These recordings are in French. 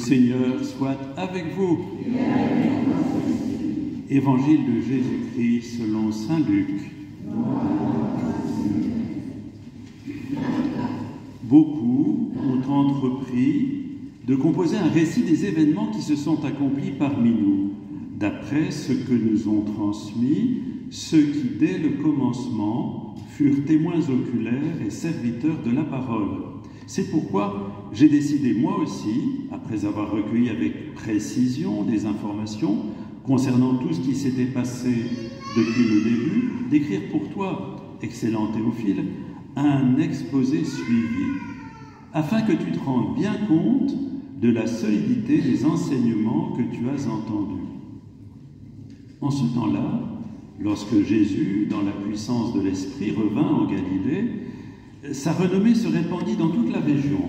Seigneur soit avec vous. Évangile de Jésus-Christ selon saint Luc. Beaucoup ont entrepris de composer un récit des événements qui se sont accomplis parmi nous, d'après ce que nous ont transmis ceux qui, dès le commencement, furent témoins oculaires et serviteurs de la parole. C'est pourquoi j'ai décidé moi aussi, après avoir recueilli avec précision des informations concernant tout ce qui s'était passé depuis le début, d'écrire pour toi, excellent Théophile, un exposé suivi, afin que tu te rendes bien compte de la solidité des enseignements que tu as entendus. En ce temps-là, lorsque Jésus, dans la puissance de l'Esprit, revint en Galilée, sa renommée se répandit dans toute la région.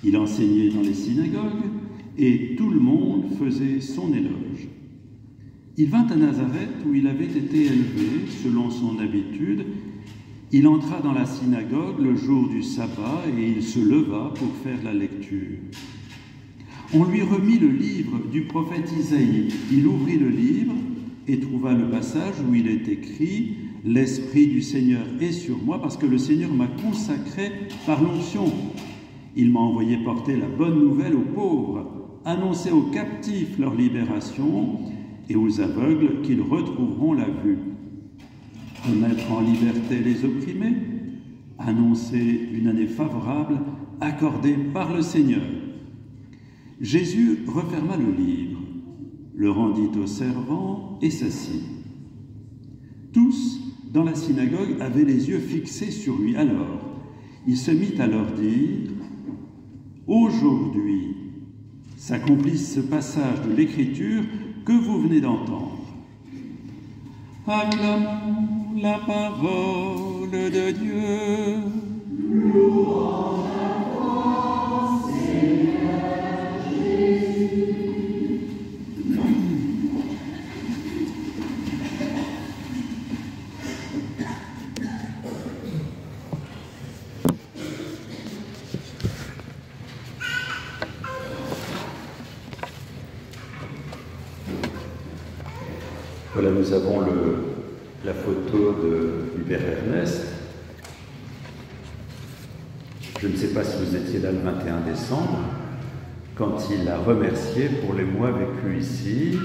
Il enseignait dans les synagogues et tout le monde faisait son éloge. Il vint à Nazareth où il avait été élevé selon son habitude. Il entra dans la synagogue le jour du sabbat et il se leva pour faire la lecture. On lui remit le livre du prophète Isaïe. Il ouvrit le livre et trouva le passage où il est écrit « L'Esprit du Seigneur est sur moi parce que le Seigneur m'a consacré par l'onction. Il m'a envoyé porter la bonne nouvelle aux pauvres, annoncer aux captifs leur libération et aux aveugles qu'ils retrouveront la vue. Remettre en liberté les opprimés, annoncer une année favorable accordée par le Seigneur. » Jésus referma le livre, le rendit au servant et s'assit. Tous, dans la synagogue, avaient les yeux fixés sur lui. Alors, il se mit à leur dire « Aujourd'hui, s'accomplit ce passage de l'Écriture que vous venez d'entendre. Acclamons la parole de Dieu. » Louange à toi, Seigneur Jésus. Voilà, nous avons la photo du Père Ernest. Je ne sais pas si vous étiez là le 21 décembre, quand il a remercié pour les mois vécus ici,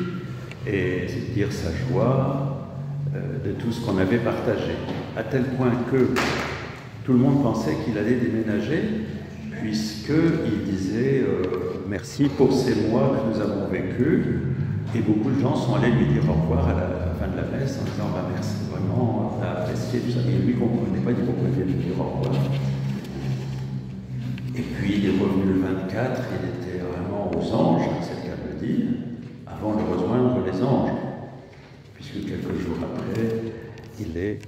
et dire sa joie de tout ce qu'on avait partagé, à tel point que tout le monde pensait qu'il allait déménager, puisqu'il disait merci pour ces mois que nous avons vécus. Et beaucoup de gens sont allés lui dire au revoir à la fin de la messe en disant bah, merci, vraiment, on a apprécié tout ça. Et lui ne comprenait pas, il comprenait lui dire au revoir. Et puis il est revenu le 24, il était vraiment aux anges, c'est le cas de le dire, avant de rejoindre les anges. Puisque quelques jours après, il est.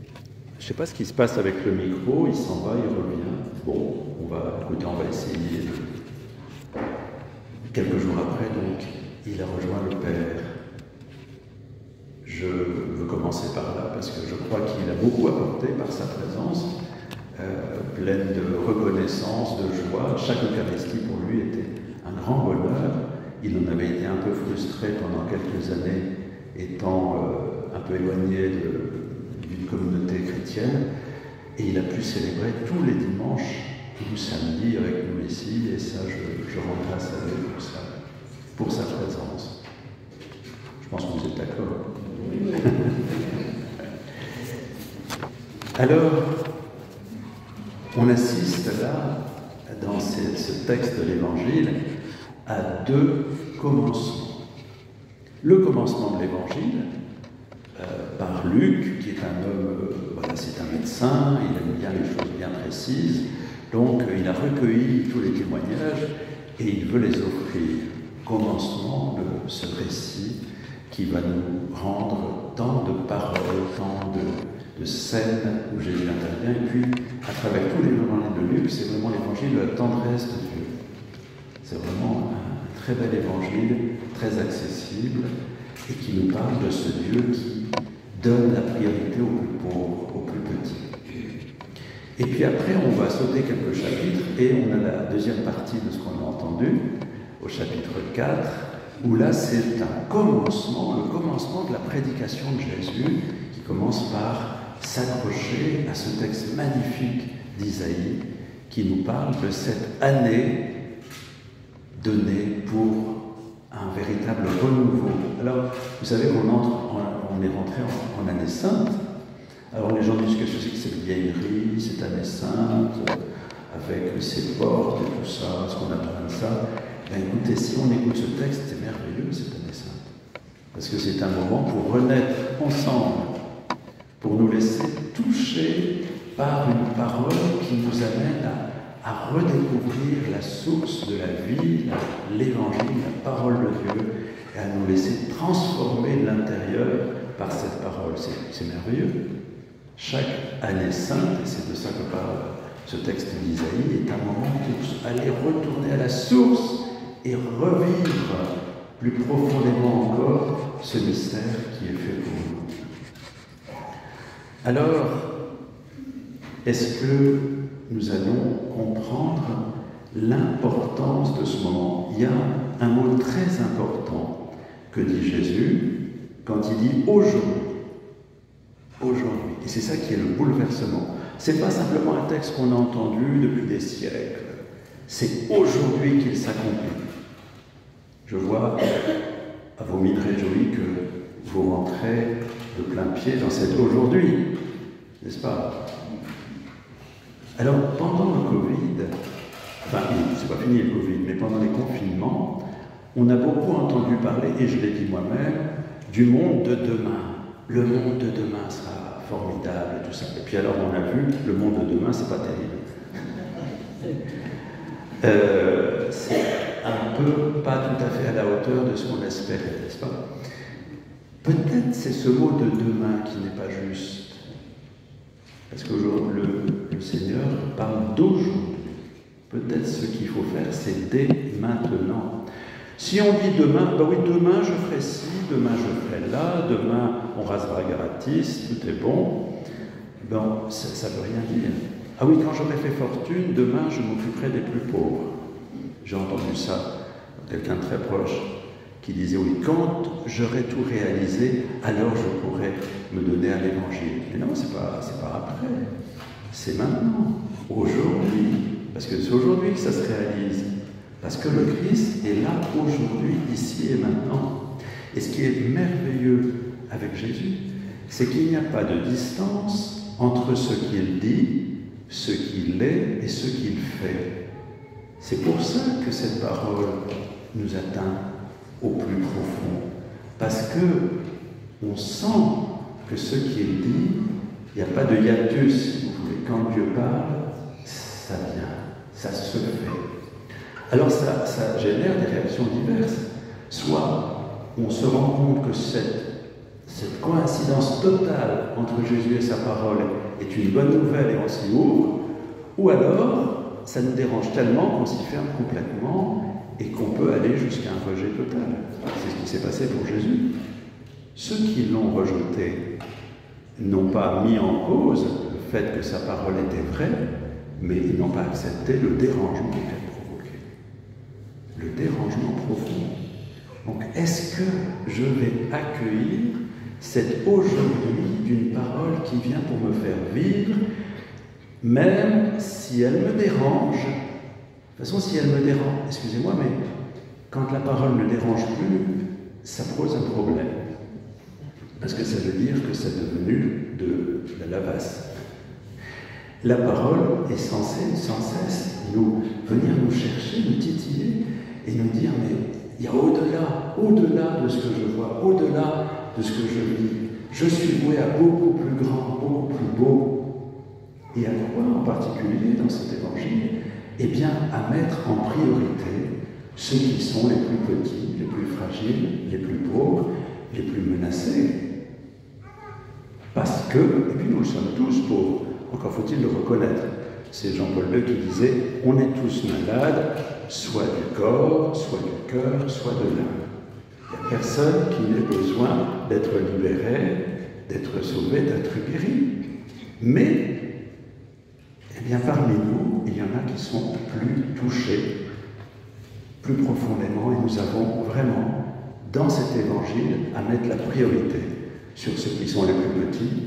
Je ne sais pas ce qui se passe avec le micro, il s'en va, il revient. Bon, on va essayer. Quelques jours après, donc, il a rejoint le Père. Je veux commencer par là parce que je crois qu'il a beaucoup apporté par sa présence, pleine de reconnaissance, de joie. Chaque Eucharistie pour lui était un grand bonheur. Il en avait été un peu frustré pendant quelques années, étant un peu éloigné d'une communauté chrétienne, et il a pu célébrer tous les dimanches ou samedis avec nous ici, et ça, je rends grâce à lui pour ça. Pour sa présence. Je pense que vous êtes d'accord. Alors, on assiste là, dans ce texte de l'Évangile, à deux commencements. Le commencement de l'Évangile, par Luc, qui est un homme, voilà, c'est un médecin, il aime bien les choses bien précises, donc il a recueilli tous les témoignages et il veut les offrir. Commencement de ce récit qui va nous rendre tant de paroles, tant de scènes où Jésus intervient. Et puis, à travers tous les évangiles de Luc, c'est vraiment l'évangile de la tendresse de Dieu. C'est vraiment un très bel évangile, très accessible, et qui nous parle de ce Dieu qui donne la priorité aux plus pauvres, aux plus petits. Et puis après, on va sauter quelques chapitres, et on a la deuxième partie de ce qu'on a entendu, au chapitre 4, où là c'est un commencement, le commencement de la prédication de Jésus, qui commence par s'accrocher à ce texte magnifique d'Isaïe, qui nous parle de cette année donnée pour un véritable renouveau. Alors, vous savez on est rentré en année sainte. Alors les gens disent que c'est cette vieillerie, cette année sainte, avec ses portes et tout ça, est-ce qu'on a besoin de ça? Ben écoutez, si on écoute ce texte, c'est merveilleux cette année sainte. Parce que c'est un moment pour renaître ensemble, pour nous laisser toucher par une parole qui nous amène à redécouvrir la source de la vie, l'évangile, la parole de Dieu, et à nous laisser transformer de l'intérieur par cette parole. C'est merveilleux. Chaque année sainte, et c'est de ça que parle ce texte d'Isaïe, est un moment pour aller retourner à la source et revivre plus profondément encore ce mystère qui est fait pour nous. Alors, est-ce que nous allons comprendre l'importance de ce moment? Il y a un mot très important que dit Jésus quand il dit « aujourd'hui ». Aujourd'hui. Et c'est ça qui est le bouleversement. Ce n'est pas simplement un texte qu'on a entendu depuis des siècles. C'est aujourd'hui qu'il s'accomplit. Je vois à vos mines réjouies que vous rentrez de plein pied dans cet aujourd'hui, n'est-ce pas? Alors, pendant le Covid, enfin, c'est pas fini le Covid, mais pendant les confinements, on a beaucoup entendu parler, et je l'ai dit moi-même, du monde de demain. Le monde de demain sera formidable, tout ça. Et puis alors, on a vu, le monde de demain, c'est pas terrible. C'est un peu pas tout à fait à la hauteur de ce qu'on espérait, n'est-ce pas? Peut-être c'est ce mot de demain qui n'est pas juste. Parce que le Seigneur parle d'aujourd'hui. Peut-être ce qu'il faut faire, c'est dès maintenant. Si on dit demain, ben oui, demain je ferai ci, demain je ferai là, demain on rasera gratis, tout est bon, ben ça ne veut rien dire. Ah oui, quand j'aurai fait fortune, demain je m'occuperai des plus pauvres. J'ai entendu ça, quelqu'un de très proche, qui disait oui, quand j'aurai tout réalisé, alors je pourrai me donner à l'évangile. Mais non, c'est pas après, c'est maintenant, aujourd'hui, parce que c'est aujourd'hui que ça se réalise. Parce que le Christ est là aujourd'hui, ici et maintenant. Et ce qui est merveilleux avec Jésus, c'est qu'il n'y a pas de distance entre ce qu'il dit, ce qu'il est et ce qu'il fait. C'est pour ça que cette parole nous atteint au plus profond. Parce que on sent que ce qui est dit, il n'y a pas de hiatus, si vous voulez. Quand Dieu parle, ça vient, ça se fait. Alors ça génère des réactions diverses. Soit on se rend compte que cette coïncidence totale entre Jésus et sa parole est une bonne nouvelle et on s'y ouvre, ou alors ça nous dérange tellement qu'on s'y ferme complètement et qu'on peut aller jusqu'à un rejet total. C'est ce qui s'est passé pour Jésus. Ceux qui l'ont rejeté n'ont pas mis en cause le fait que sa parole était vraie, mais ils n'ont pas accepté le dérangement qu'elle provoquait. Le dérangement profond. Donc, est-ce que je vais accueillir cet aujourd'hui d'une parole qui vient pour me faire vivre, même si elle me dérange? De toute façon, si elle me dérange, excusez-moi, mais quand la parole ne dérange plus, ça pose un problème. Parce que ça veut dire que c'est devenu de la lavasse. La parole est censée sans cesse venir nous chercher, nous titiller et nous dire mais il y a au-delà de ce que je vois, au-delà de ce que je vis. Je suis voué à beaucoup plus grand, beaucoup plus beau. Et à quoi en particulier dans cet évangile? Eh bien, à mettre en priorité ceux qui sont les plus petits, les plus fragiles, les plus pauvres, les plus menacés. Parce que, et puis nous le sommes tous pauvres, encore faut-il le reconnaître. C'est Jean-Paul II qui disait « On est tous malades, soit du corps, soit du cœur, soit de l'âme. » Il n'y a personne qui n'ait besoin d'être libéré, d'être sauvé, d'être guéri. Mais, eh bien, parmi nous, il y en a qui sont plus touchés, plus profondément, et nous avons vraiment, dans cet évangile, à mettre la priorité sur ceux qui sont les plus petits,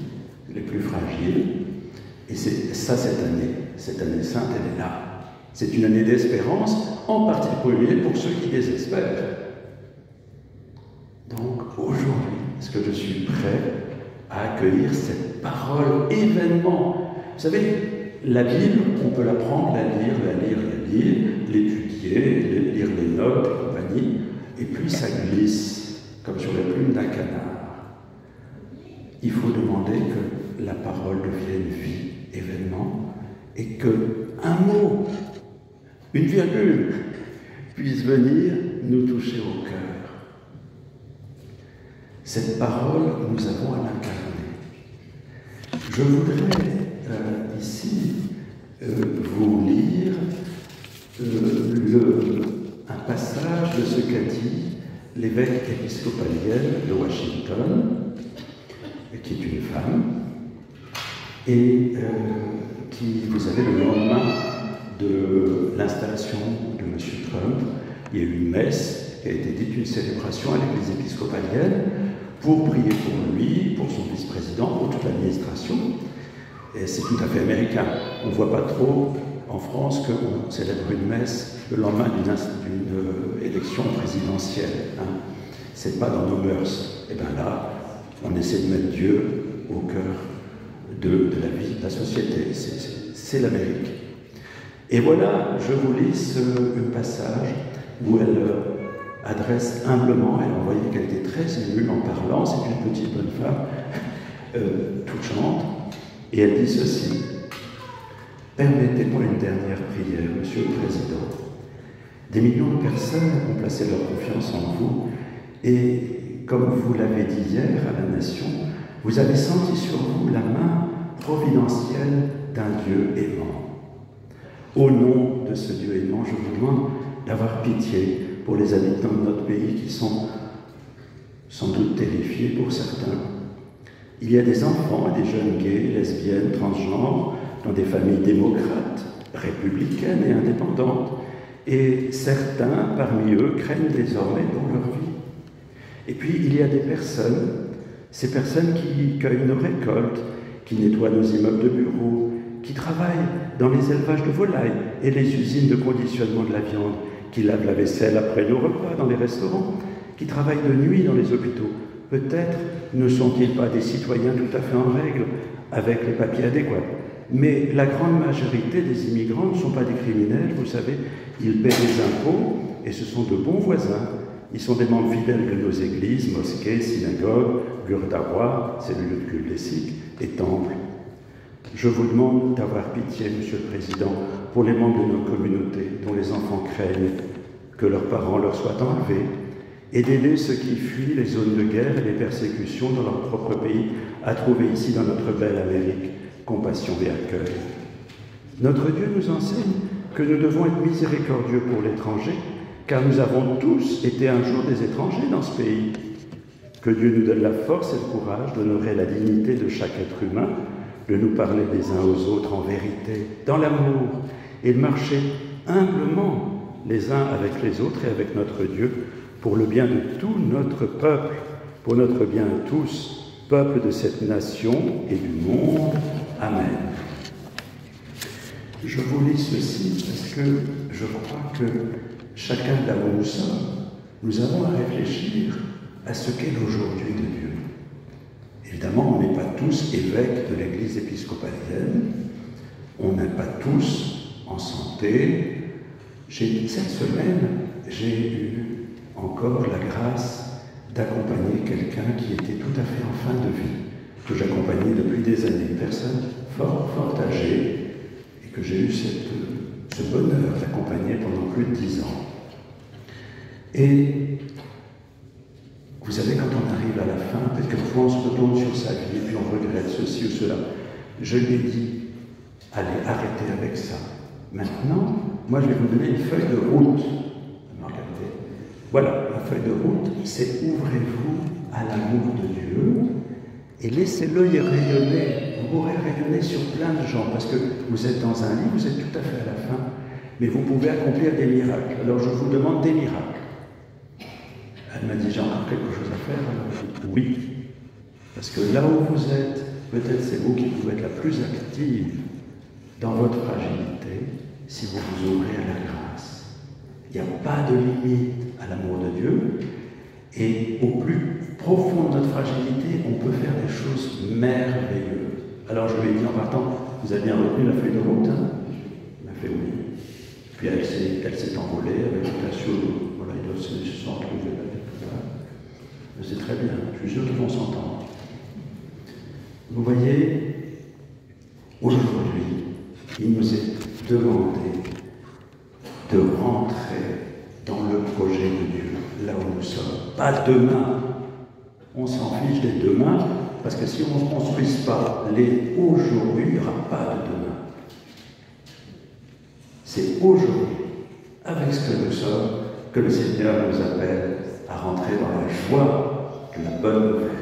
les plus fragiles. Et c'est ça cette année sainte, elle est là. C'est une année d'espérance, en particulier pour ceux qui désespèrent. Donc aujourd'hui, est-ce que je suis prêt à accueillir cette parole événement? Vous savez, la Bible, on peut la prendre, la lire, l'étudier, lire les notes et compagnie, et puis ça glisse, comme sur les plumes d'un canard. Il faut demander que la parole devienne vie, événement, et qu'un mot, une virgule, puisse venir nous toucher au cœur. Cette parole, nous avons à l'incarner. Je voudrais ici vous lire un passage de ce qu'a dit l'évêque épiscopalienne de Washington, qui est une femme, et qui, vous savez, le lendemain de l'installation de M. Trump, il y a eu une messe qui a été dite, une célébration à l'église épiscopalienne pour prier pour lui, pour son vice-président, pour toute l'administration. Et c'est tout à fait américain. On ne voit pas trop en France qu'on célèbre une messe le lendemain d'une élection présidentielle. Hein. C'est pas dans nos mœurs. Et bien là, on essaie de mettre Dieu au cœur de la vie de la société. C'est l'Amérique. Et voilà, je vous lis un passage où elle adresse humblement, elle a envoyé qu'elle était très émue en parlant, c'est une petite bonne femme, touchante, et elle dit ceci: permettez-moi une dernière prière, Monsieur le Président. Des millions de personnes ont placé leur confiance en vous, et comme vous l'avez dit hier à la Nation, vous avez senti sur vous la main providentielle d'un Dieu aimant. Au nom de ce Dieu aimant, je vous demande d'avoir pitié pour les habitants de notre pays qui sont sans doute terrifiés pour certains. Il y a des enfants et des jeunes gays, lesbiennes, transgenres, dans des familles démocrates, républicaines et indépendantes, et certains parmi eux craignent désormais pour leur vie. Et puis il y a des personnes, ces personnes qui cueillent nos récoltes, qui nettoient nos immeubles de bureaux, qui travaillent dans les élevages de volailles et les usines de conditionnement de la viande, qui lavent la vaisselle après nos repas dans les restaurants, qui travaillent de nuit dans les hôpitaux. Peut-être ne sont-ils pas des citoyens tout à fait en règle, avec les papiers adéquats. Mais la grande majorité des immigrants ne sont pas des criminels, vous savez, ils paient des impôts et ce sont de bons voisins. Ils sont des membres fidèles de nos églises, mosquées, synagogues, gurdwaras, cellules de culte des Sikhs et temples. Je vous demande d'avoir pitié, Monsieur le Président, pour les membres de nos communautés dont les enfants craignent que leurs parents leur soient enlevés, et d'aider ceux qui fuient les zones de guerre et les persécutions dans leur propre pays à trouver ici, dans notre belle Amérique, compassion et accueil. Notre Dieu nous enseigne que nous devons être miséricordieux pour l'étranger, car nous avons tous été un jour des étrangers dans ce pays. Que Dieu nous donne la force et le courage d'honorer la dignité de chaque être humain, de nous parler les uns aux autres en vérité, dans l'amour, et de marcher humblement les uns avec les autres et avec notre Dieu, pour le bien de tout notre peuple, pour notre bien à tous, peuple de cette nation et du monde. Amen. Je vous lis ceci parce que je crois que chacun là où nous sommes, nous avons à réfléchir à ce qu'est l'aujourd'hui de Dieu. Évidemment, on n'est pas tous évêques de l'Église épiscopalienne, on n'est pas tous en santé. Cette semaine, j'ai eu encore la grâce d'accompagner quelqu'un qui était tout à fait en fin de vie, que j'accompagnais depuis des années, une personne fort âgée, et que j'ai eu ce bonheur d'accompagner pendant plus de 10 ans. Et vous savez, quand on arrive à la fin, peut-être que quelquefois on se retourne sur sa vie, et puis on regrette ceci ou cela. Je lui ai dit, allez, arrêtez avec ça. Maintenant, moi je vais vous donner une feuille de route. Voilà, la feuille de route, c'est ouvrez-vous à l'amour de Dieu et laissez-le y rayonner. Vous pourrez rayonner sur plein de gens, parce que vous êtes dans un lit, vous êtes tout à fait à la fin, mais vous pouvez accomplir des miracles. Alors je vous demande des miracles. Elle m'a dit, j'ai encore quelque chose à faire. Alors, oui, parce que là où vous êtes, peut-être c'est vous qui pouvez être la plus active dans votre fragilité si vous vous ouvrez à la grâce. Il n'y a pas de limite à l'amour de Dieu, et au plus profond de notre fragilité, on peut faire des choses merveilleuses. Alors je lui ai dit en partant, vous avez bien retenu la feuille de route, hein? Elle m'a fait oui. Puis elle s'est envolée avec Horacio. Voilà, ils doivent se sont retrouvés là. Mais c'est très bien, je suis sûr qu'ils vont s'entendre. Vous voyez, aujourd'hui, il nous est demandé de rentrer dans le projet de Dieu, là où nous sommes. Pas demain. On s'en fiche des demain, parce que si on ne construise pas les aujourd'hui, il n'y aura pas de demain. C'est aujourd'hui, avec ce que nous sommes, que le Seigneur nous appelle à rentrer dans la joie de la bonne nouvelle.